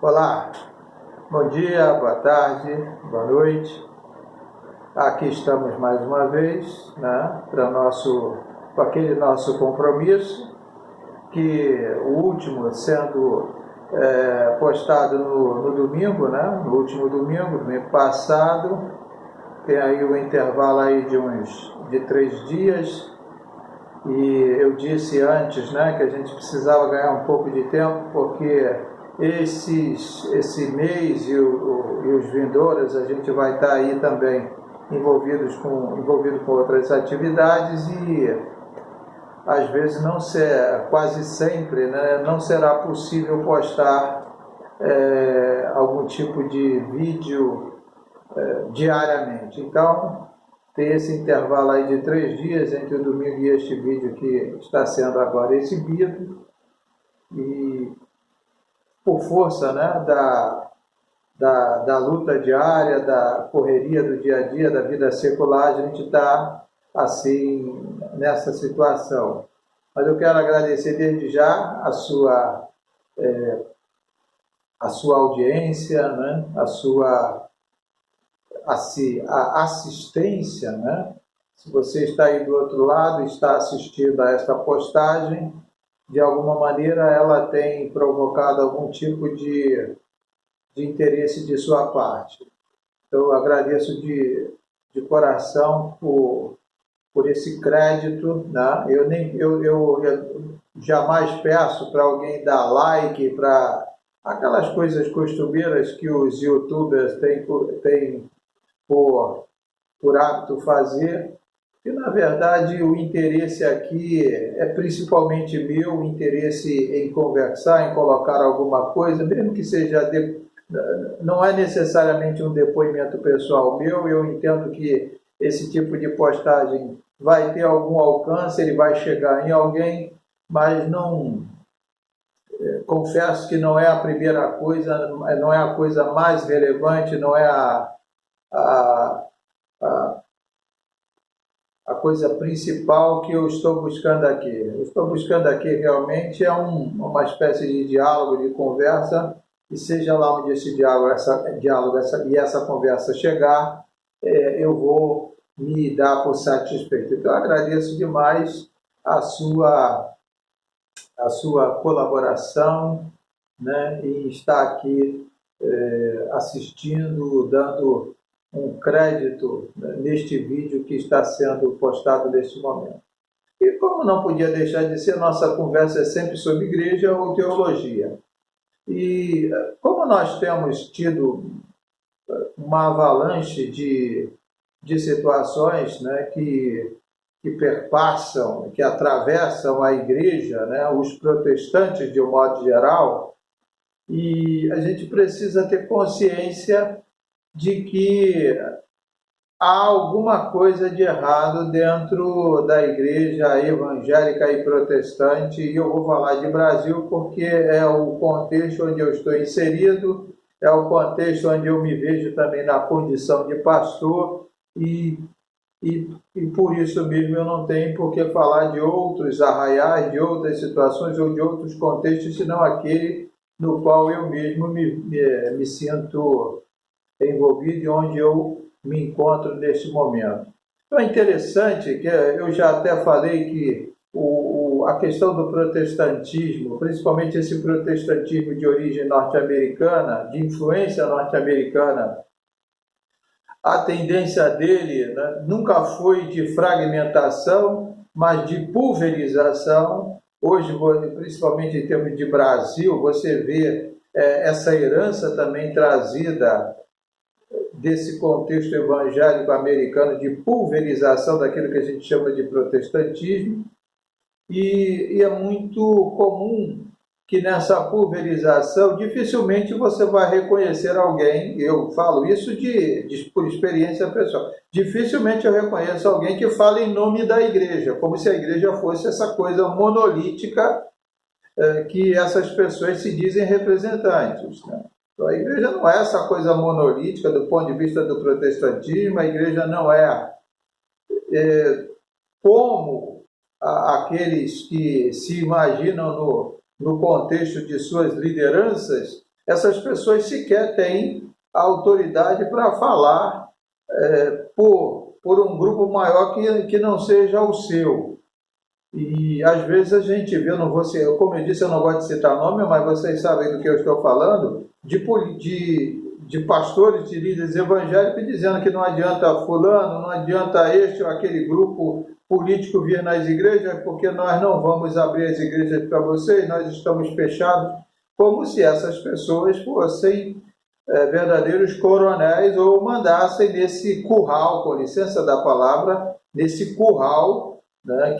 Olá, bom dia, boa tarde, boa noite. Aqui estamos mais uma vez, né, com aquele nosso compromisso, que o último sendo postado no domingo, né, no último domingo, domingo passado. Tem aí um intervalo aí de 3 dias. E eu disse antes, né, que a gente precisava ganhar um pouco de tempo, porque esse mês e os vindouros a gente vai estar aí também envolvido com outras atividades e às vezes quase sempre, né, não será possível postar algum tipo de vídeo diariamente. Então, tem esse intervalo aí de 3 dias entre o domingo e este vídeo que está sendo agora exibido. E por força, né, da luta diária, da correria do dia a dia, da vida secular, a gente está assim nessa situação. Mas eu quero agradecer desde já a sua audiência, né, a assistência, né? Se você está aí do outro lado, está assistindo a esta postagem, de alguma maneira ela tem provocado algum tipo de interesse de sua parte. Então, eu agradeço de coração por esse crédito, né? Eu jamais peço para alguém dar like, para aquelas coisas costumeiras que os youtubers têm por hábito fazer, e na verdade o interesse aqui é principalmente meu, o interesse em conversar, em colocar alguma coisa, mesmo que seja, não é necessariamente um depoimento pessoal meu. Eu entendo que esse tipo de postagem vai ter algum alcance, ele vai chegar em alguém, mas não... Confesso que não é a primeira coisa, não é a coisa mais relevante, não é a coisa principal que eu estou buscando aqui. Eu estou buscando aqui realmente uma espécie de diálogo, de conversa, e seja lá onde esse diálogo e essa conversa chegar, eu vou me dar por satisfeito. Então, eu agradeço demais a sua colaboração, né, em estar aqui assistindo, dando um crédito, né, neste vídeo que está sendo postado neste momento. E como não podia deixar de ser, nossa conversa é sempre sobre igreja ou teologia. E como nós temos tido uma avalanche de situações, né, que perpassam, que atravessam a igreja, né, os protestantes de um modo geral, e a gente precisa ter consciência de que há alguma coisa de errado dentro da igreja evangélica e protestante, e eu vou falar de Brasil porque é o contexto onde eu estou inserido, é o contexto onde eu me vejo também na condição de pastor, e por isso mesmo eu não tenho por que falar de outros arraiais, de outras situações ou de outros contextos, senão aquele no qual eu mesmo me sinto envolvido e onde eu me encontro neste momento. Então é interessante que eu já até falei que a questão do protestantismo, principalmente esse protestantismo de origem norte-americana, de influência norte-americana, a tendência dele, né, nunca foi de fragmentação, mas de pulverização. Hoje, principalmente em termos de Brasil, você vê essa herança também trazida desse contexto evangélico americano de pulverização daquilo que a gente chama de protestantismo, e é muito comum que nessa pulverização dificilmente você vai reconhecer alguém. Eu falo isso por experiência pessoal, dificilmente eu reconheço alguém que fala em nome da igreja, como se a igreja fosse essa coisa monolítica que essas pessoas se dizem representantes, né? Então, a igreja não é essa coisa monolítica do ponto de vista do protestantismo, a igreja não como aqueles que se imaginam no contexto de suas lideranças essas pessoas sequer têm a autoridade para falar por um grupo maior que não seja o seu. E às vezes a gente vê, não vou ser, como eu disse, eu não gosto de citar nome, mas vocês sabem do que eu estou falando, de pastores, de líderes evangélicos dizendo que não adianta fulano, não adianta este ou aquele grupo político vir nas igrejas, porque nós não vamos abrir as igrejas para vocês, nós estamos fechados, como se essas pessoas fossem verdadeiros coronéis ou mandassem nesse curral, com licença da palavra, nesse curral, né,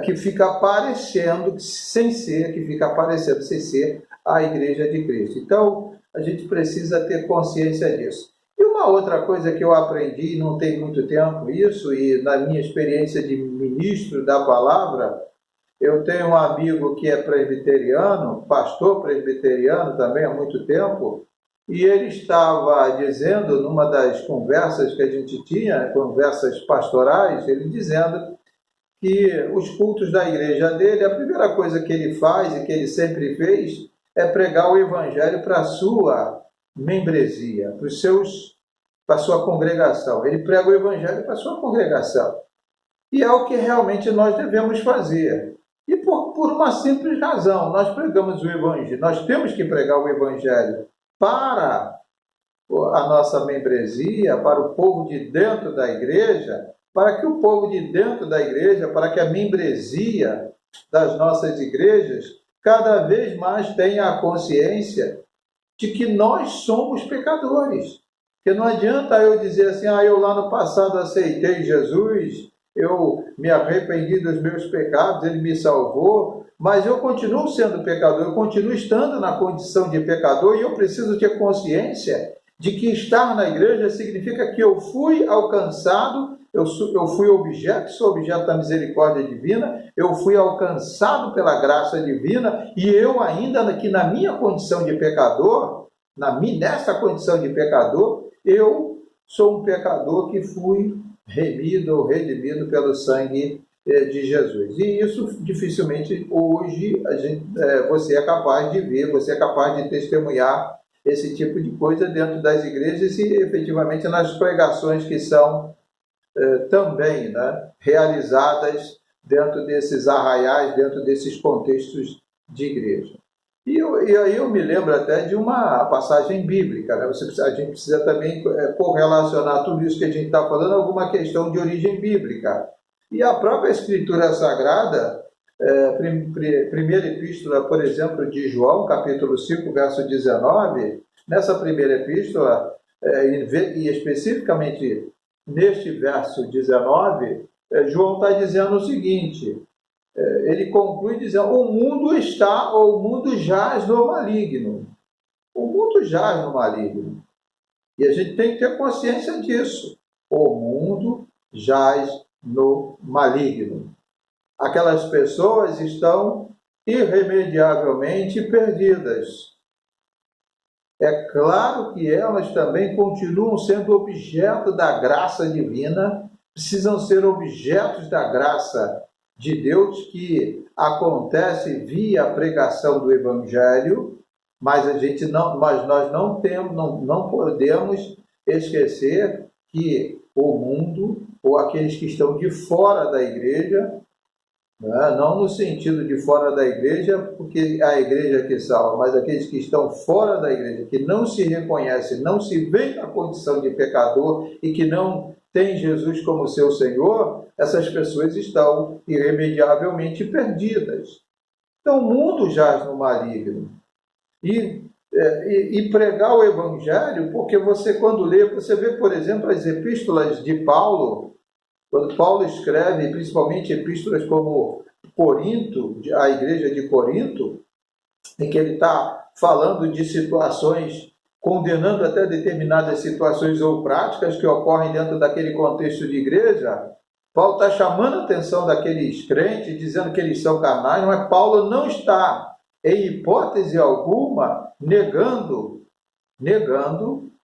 que fica aparecendo sem ser, que fica aparecendo sem ser a Igreja de Cristo. Então, a gente precisa ter consciência disso. E uma outra coisa que eu aprendi, não tem muito tempo isso, e na minha experiência de ministro da palavra, eu tenho um amigo que é presbiteriano, pastor presbiteriano também há muito tempo, e ele estava dizendo, numa das conversas que a gente tinha, conversas pastorais, ele dizendo que os cultos da igreja dele, a primeira coisa que ele faz e que ele sempre fez é pregar o evangelho para a sua membresia, para a sua congregação. Ele prega o evangelho para a sua congregação. E é o que realmente nós devemos fazer. E por uma simples razão, nós pregamos o evangelho, nós temos que pregar o evangelho para a nossa membresia, para o povo de dentro da igreja, para que o povo de dentro da igreja, para que a membresia das nossas igrejas cada vez mais tenha a consciência de que nós somos pecadores. Que não adianta eu dizer assim, eu lá no passado aceitei Jesus, eu me arrependi dos meus pecados, ele me salvou, mas eu continuo sendo pecador, eu continuo estando na condição de pecador e eu preciso ter consciência de que estar na igreja significa que eu fui alcançado, eu fui objeto, sou objeto da misericórdia divina, eu fui alcançado pela graça divina e eu ainda aqui na minha condição de pecador, nessa condição de pecador, eu sou um pecador que fui remido ou redimido pelo sangue de Jesus. E isso dificilmente hoje você é capaz de ver, você é capaz de testemunhar esse tipo de coisa dentro das igrejas e efetivamente nas pregações que são também, né, realizadas dentro desses arraiais, dentro desses contextos de igreja. E aí eu me lembro até de uma passagem bíblica, né? A gente precisa também correlacionar tudo isso que a gente está falando a alguma questão de origem bíblica. E a própria Escritura Sagrada, primeira epístola, por exemplo, de João, capítulo 5, verso 19, nessa primeira epístola, e especificamente neste verso 19, João está dizendo o seguinte, ele conclui dizendo, o mundo jaz no maligno. O mundo jaz no maligno. E a gente tem que ter consciência disso. O mundo jaz no maligno. Aquelas pessoas estão irremediavelmente perdidas. É claro que elas também continuam sendo objeto da graça divina, precisam ser objetos da graça de Deus que acontece via a pregação do Evangelho, mas nós não podemos esquecer que o mundo, ou aqueles que estão de fora da igreja, não no sentido de fora da igreja, porque a igreja que salva, mas aqueles que estão fora da igreja, que não se reconhecem, não se veem na condição de pecador e que não têm Jesus como seu Senhor, essas pessoas estão irremediavelmente perdidas. Então o mundo jaz no maligno. E pregar o Evangelho, porque você quando lê, você vê, por exemplo, as epístolas de Paulo, quando Paulo escreve, principalmente epístolas como Corinto, a igreja de Corinto, em que ele está falando de situações, condenando até determinadas situações ou práticas que ocorrem dentro daquele contexto de igreja, Paulo está chamando a atenção daqueles crentes, dizendo que eles são carnais, mas Paulo não está, em hipótese alguma, negando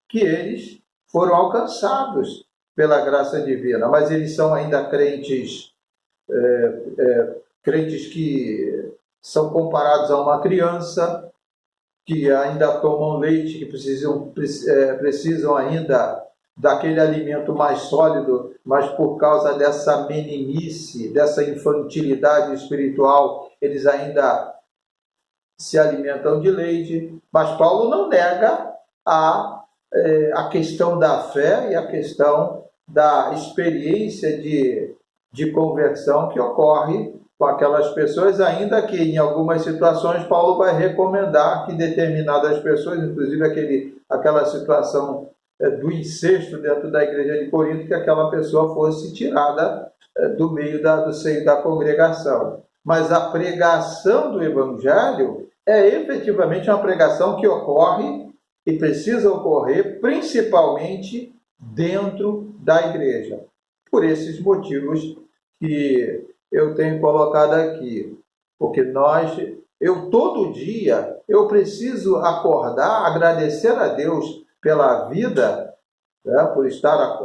que eles foram alcançados pela graça divina, mas eles são ainda crentes que são comparados a uma criança, que ainda tomam leite, que precisam ainda daquele alimento mais sólido, mas por causa dessa meninice, dessa infantilidade espiritual, eles ainda se alimentam de leite. Mas Paulo não nega a questão da fé e a questão da experiência de conversão que ocorre com aquelas pessoas, ainda que em algumas situações Paulo vai recomendar que determinadas pessoas, inclusive aquela situação do incesto dentro da igreja de Corinto, que aquela pessoa fosse tirada do seio da congregação. Mas a pregação do evangelho é efetivamente uma pregação que ocorre e precisa ocorrer principalmente dentro da igreja. Por esses motivos que eu tenho colocado aqui. Porque todo dia, eu preciso acordar, agradecer a Deus pela vida, por estar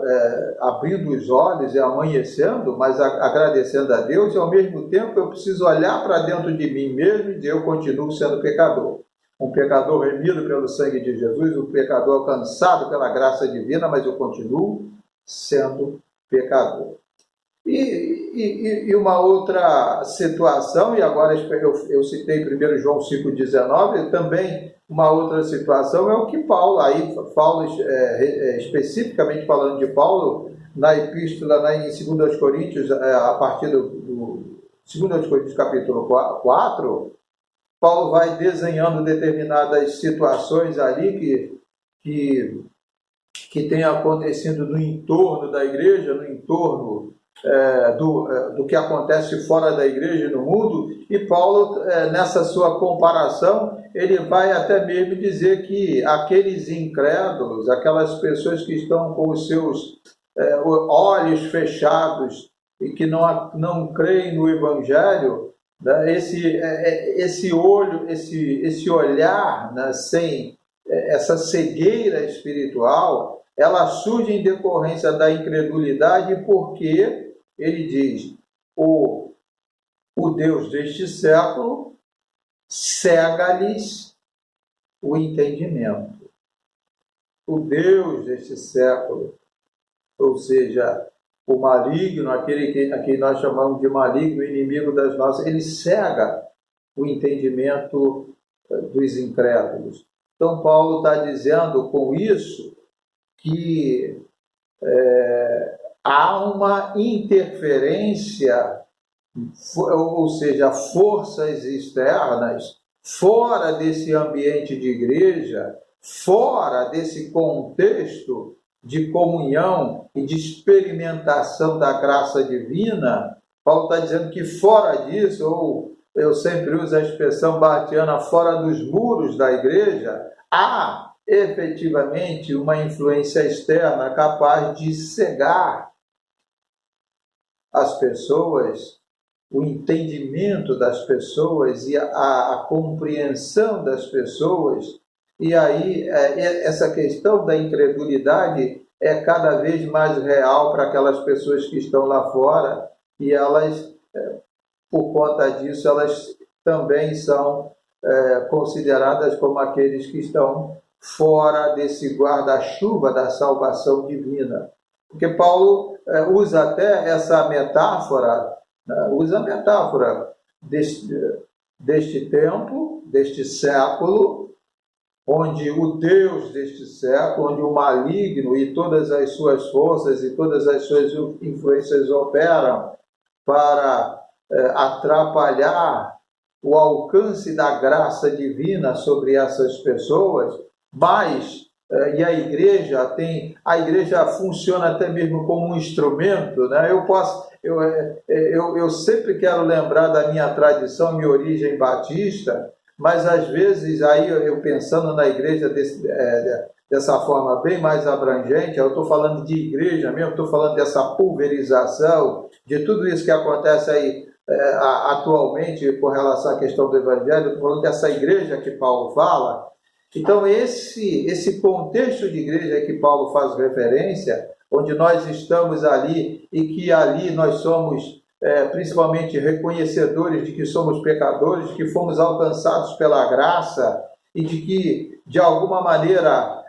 abrindo os olhos e amanhecendo, mas agradecendo a Deus, e ao mesmo tempo eu preciso olhar para dentro de mim mesmo e dizer, eu continuo sendo pecador. Um pecador remido pelo sangue de Jesus, um pecador alcançado pela graça divina, mas eu continuo sendo pecador. E uma outra situação, e agora eu citei 1 João 5,19, também uma outra situação é o que Paulo, especificamente falando de Paulo, na epístola em 2 Coríntios, a partir do 2 Coríntios capítulo 4, Paulo vai desenhando determinadas situações ali que tem acontecido no entorno da igreja, no entorno do que acontece fora da igreja e no mundo, e Paulo, nessa sua comparação, ele vai até mesmo dizer que aqueles incrédulos, aquelas pessoas que estão com os seus olhos fechados e que não creem no Evangelho, né, esse olhar, né, sem essa cegueira espiritual, ela surge em decorrência da incredulidade, porque ele diz, o Deus deste século cega-lhes o entendimento. O Deus deste século, ou seja, o maligno, aquele a quem nós chamamos de maligno, inimigo das nossas, ele cega o entendimento dos incrédulos. Então, Paulo está dizendo com isso que há uma interferência, ou seja, forças externas, fora desse ambiente de igreja, fora desse contexto de comunhão e de experimentação da graça divina. Paulo está dizendo que fora disso, ou eu sempre uso a expressão bartiana, fora dos muros da igreja, há efetivamente uma influência externa capaz de cegar as pessoas, o entendimento das pessoas e a compreensão das pessoas. E aí essa questão da incredulidade é cada vez mais real para aquelas pessoas que estão lá fora, e elas, por conta disso, elas também são consideradas como aqueles que estão fora desse guarda-chuva da salvação divina. Porque Paulo usa até essa metáfora, deste tempo, deste século, onde o Deus deste século, onde o maligno e todas as suas forças e todas as suas influências operam para atrapalhar o alcance da graça divina sobre essas pessoas, mas e a igreja funciona até mesmo como um instrumento, né? Eu sempre quero lembrar da minha tradição, minha origem batista, mas às vezes aí eu pensando na igreja dessa forma bem mais abrangente, eu estou falando de igreja mesmo, estou falando dessa pulverização, de tudo isso que acontece aí atualmente com relação à questão do evangelho, estou falando dessa igreja que Paulo fala. Então, esse contexto de igreja que Paulo faz referência, onde nós estamos ali e que ali nós somos principalmente reconhecedores de que somos pecadores, que fomos alcançados pela graça e de que, de alguma maneira,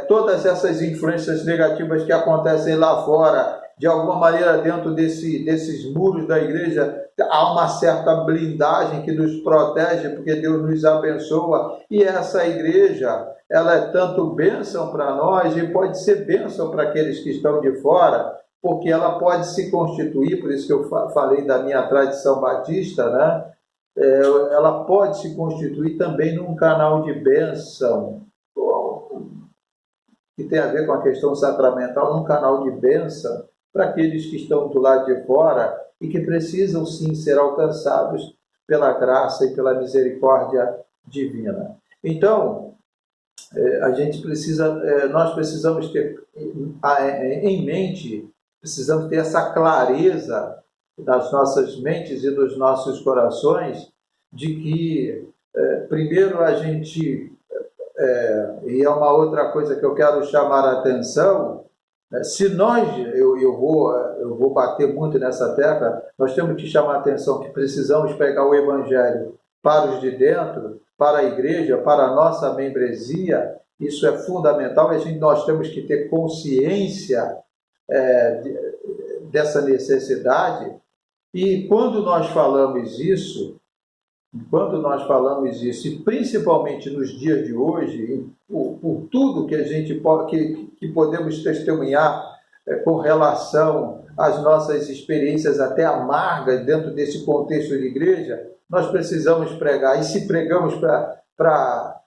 todas essas influências negativas que acontecem lá fora, de alguma maneira dentro desses muros da igreja, há uma certa blindagem que nos protege, porque Deus nos abençoa, e essa igreja, ela é tanto bênção para nós e pode ser bênção para aqueles que estão de fora, porque ela pode se constituir, por isso que eu falei da minha tradição batista, né? Ela pode se constituir também num canal de bênção, que tem a ver com a questão sacramental, num canal de bênção para aqueles que estão do lado de fora e que precisam sim ser alcançados pela graça e pela misericórdia divina. Então, nós precisamos ter em mente, precisamos ter essa clareza nas nossas mentes e nos nossos corações de que, primeiro, a gente, e é uma outra coisa que eu quero chamar a atenção, se nós, eu vou bater muito nessa tecla, nós temos que chamar a atenção que precisamos pegar o Evangelho para os de dentro, para a igreja, para a nossa membresia. Isso é fundamental, nós temos que ter consciência dessa necessidade. E quando nós falamos isso, e principalmente nos dias de hoje, por tudo que a gente que podemos testemunhar com relação às nossas experiências até amargas dentro desse contexto de igreja, nós precisamos pregar. E se pregamos para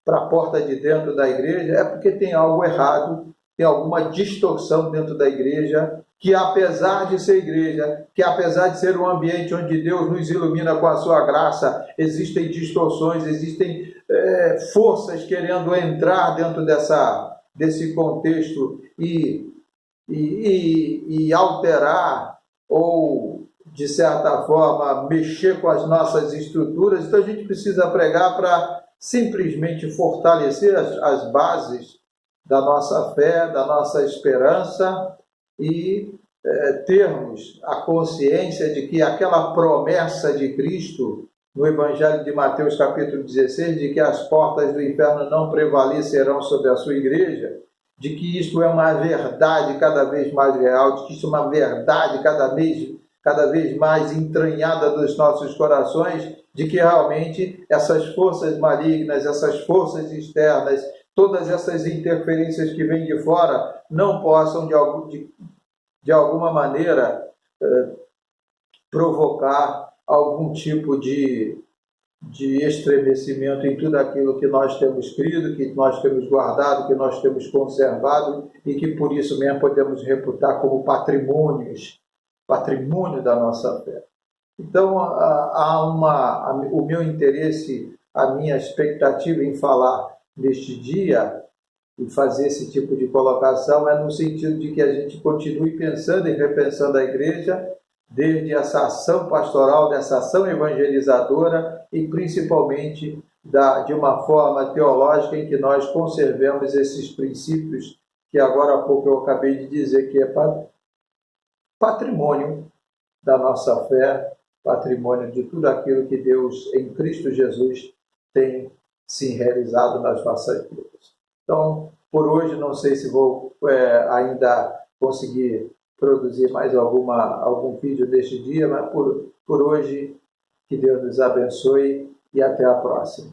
a porta de dentro da igreja, é porque tem algo errado, tem alguma distorção dentro da igreja, que apesar de ser igreja, que apesar de ser um ambiente onde Deus nos ilumina com a sua graça, existem distorções, existem forças querendo entrar dentro desse contexto e alterar ou, de certa forma, mexer com as nossas estruturas. Então a gente precisa pregar para simplesmente fortalecer as bases da nossa fé, da nossa esperança e termos a consciência de que aquela promessa de Cristo no Evangelho de Mateus capítulo 16, de que as portas do inferno não prevalecerão sobre a sua igreja, de que isto é uma verdade cada vez mais real, de que isso é uma verdade cada vez mais entranhada dos nossos corações, de que realmente essas forças malignas, essas forças externas, todas essas interferências que vêm de fora não possam de alguma maneira provocar algum tipo de estremecimento em tudo aquilo que nós temos crido, que nós temos guardado, que nós temos conservado e que por isso mesmo podemos reputar como patrimônio da nossa fé. Então, o meu interesse, a minha expectativa em falar neste dia e fazer esse tipo de colocação é no sentido de que a gente continue pensando e repensando a igreja desde essa ação pastoral, dessa ação evangelizadora e principalmente de uma forma teológica em que nós conservemos esses princípios que agora há pouco eu acabei de dizer que é patrimônio da nossa fé, patrimônio de tudo aquilo que Deus em Cristo Jesus tem se realizado nas nossas vidas. Então, por hoje, não sei se vou ainda conseguir produzir mais algum vídeo deste dia, mas por hoje, que Deus nos abençoe e até a próxima.